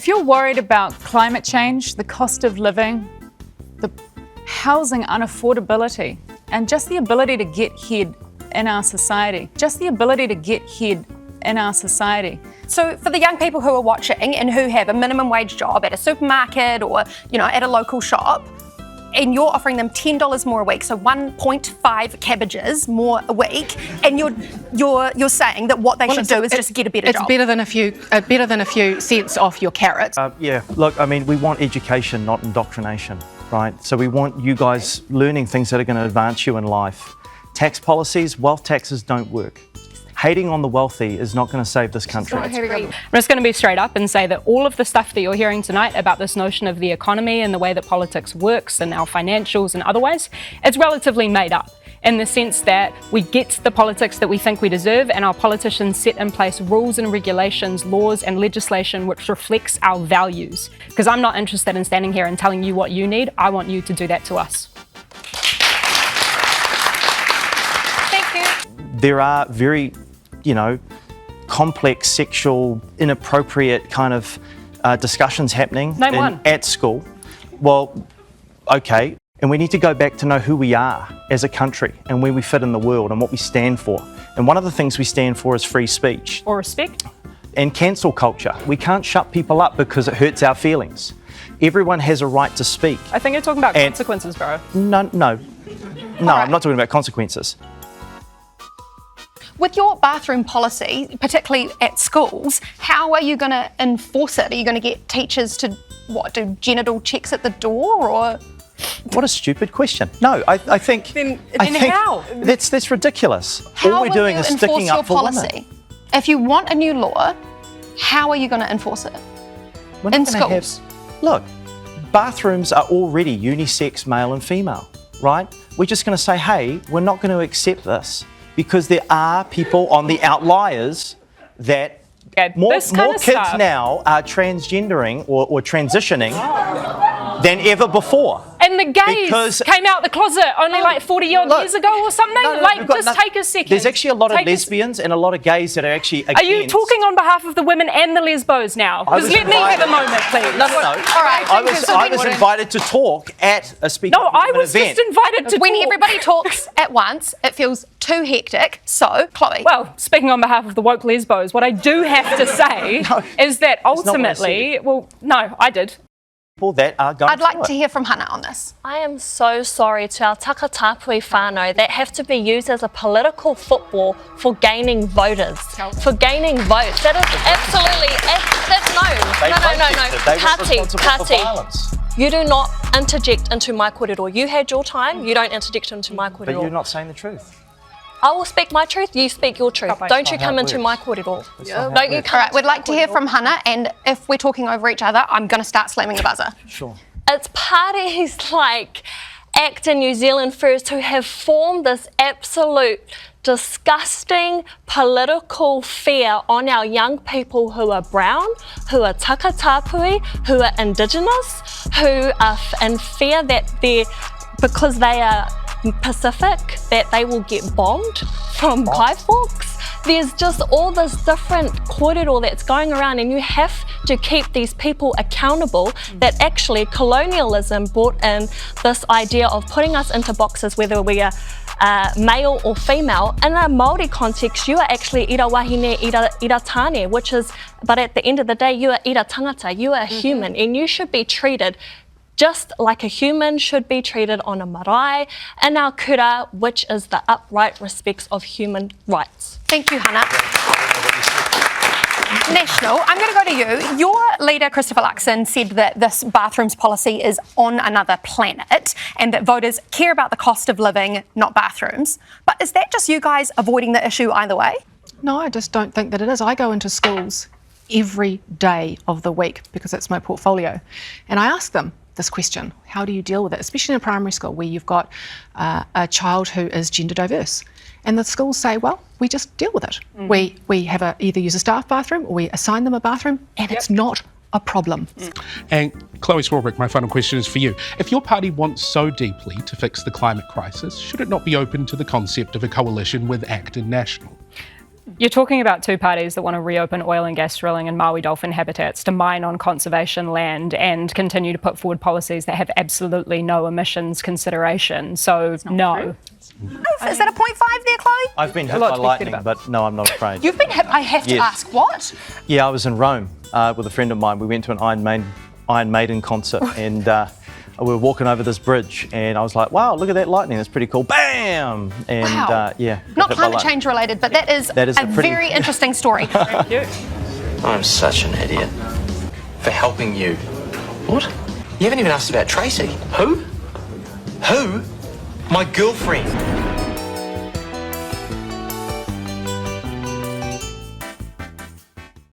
If you're worried about climate change, the cost of living, the housing unaffordability, and just the ability to get ahead in our society, So for the young people who are watching and who have a minimum wage job at a supermarket or, at a local shop, and you're offering them $10 more a week, so 1.5 cabbages more a week, and you're saying that what they should do is just get a better job. It's better than a few cents off your carrots. Look, I mean, we want education, not indoctrination, right? So we want you guys learning things that are going to advance you in life. Tax policies, wealth taxes don't work. Hating on the wealthy is not going to save this country. I'm just going to be straight up and say that all of the stuff that you're hearing tonight about this notion of the economy and the way that politics works and our financials and otherwise, it's relatively made up in the sense that we get the politics that we think we deserve, and our politicians set in place rules and regulations, laws and legislation which reflects our values. Because I'm not interested in standing here and telling you what you need. I want you to do that to us. Thank you. There are very complex sexual, inappropriate kind of discussions happening at school. Well, okay, and we need to go back to know who we are as a country and where we fit in the world and what we stand for. And one of the things we stand for is free speech. Or respect. And cancel culture. We can't shut people up because it hurts our feelings. Everyone has a right to speak. I think you're talking about consequences, bro. No, I'm not talking about consequences. With your bathroom policy, particularly at schools, how are you going to enforce it? Are you going to get teachers to, do genital checks at the door, or...? What a stupid question. No, I think... Then how? That's ridiculous. How All we're doing will is you sticking enforce up for your policy? women. If you want a new law, how are you going to enforce it? We're not In gonna schools? Look, bathrooms are already unisex, male and female, right? We're just going to say, hey, we're not going to accept this. Because there are people on the outliers that more kids now are transgendering or transitioning than ever before. And the gays came out the closet only 40-odd years ago or something? Take a second. There's actually a lot of lesbians and a lot of gays that are actually against... Are you talking on behalf of the women and the lesbos now? Because let me have a moment, please. No. All right. I was invited to talk at a speaker event. No, I was just invited to When talk. everybody talks at once, it feels too hectic. So, Chloe. Well, speaking on behalf of the woke lesbos, what I do have to say is that ultimately... Well, no, I did. That are going I'd like to hear from Hannah on this. I am so sorry to our takatapui whānau that have to be used as a political football for gaining voters, for gaining votes. That is absolutely, Kati, you do not interject into my kōrero. You had your time, you don't interject into my kōrero. But you're not saying the truth. I will speak my truth, you speak your truth. Don't you come into my kōrero. Don't you come. All right, we'd like to hear from Hannah, and if we're talking over each other, I'm going to start slamming the buzzer. Sure. It's parties like ACT in New Zealand First who have formed this absolute disgusting political fear on our young people who are brown, who are takatapui, who are Indigenous, who are in fear that because they are Pacific, that they will get bombed from kaifōks. There's just all this different kōrero that's going around, and you have to keep these people accountable that actually colonialism brought in this idea of putting us into boxes, whether we are male or female. In a Māori context, you are actually ira wahine, ira tāne, which is, but at the end of the day, you are ira tangata, you are a human, and you should be treated just like a human should be treated on a marae in our kura, which is the upright respects of human rights. Thank you, Hannah. National, I'm going to go to you. Your leader, Christopher Luxon, said that this bathrooms policy is on another planet and that voters care about the cost of living, not bathrooms. But is that just you guys avoiding the issue either way? No, I just don't think that it is. I go into schools every day of the week because it's my portfolio. And I ask them this question, how do you deal with it? Especially in a primary school where you've got a child who is gender diverse. And the schools say, well, we just deal with it. We have either use a staff bathroom or we assign them a bathroom, and it's not a problem. And Chloe Swarbrick, my final question is for you. If your party wants so deeply to fix the climate crisis, should it not be open to the concept of a coalition with ACT and National? You're talking about two parties that want to reopen oil and gas drilling in Maui dolphin habitats to mine on conservation land and continue to put forward policies that have absolutely no emissions consideration. So, no. Is that a 0.5 there, Chloe? I've been hit lot by to be said lightning, about but no, I'm not afraid. You've been hit. I have to Yes. ask, what? Yeah, I was in Rome with a friend of mine. We went to an Iron Maiden concert, and we were walking over this bridge, and I was like, wow, look at that lightning, that's pretty cool. Bam! And Wow. yeah. Not hit by climate lightning. change related, but that is That is a a pretty- very interesting story. I'm such an idiot. For helping you. What? You haven't even asked about Tracy. Who? Who? My girlfriend.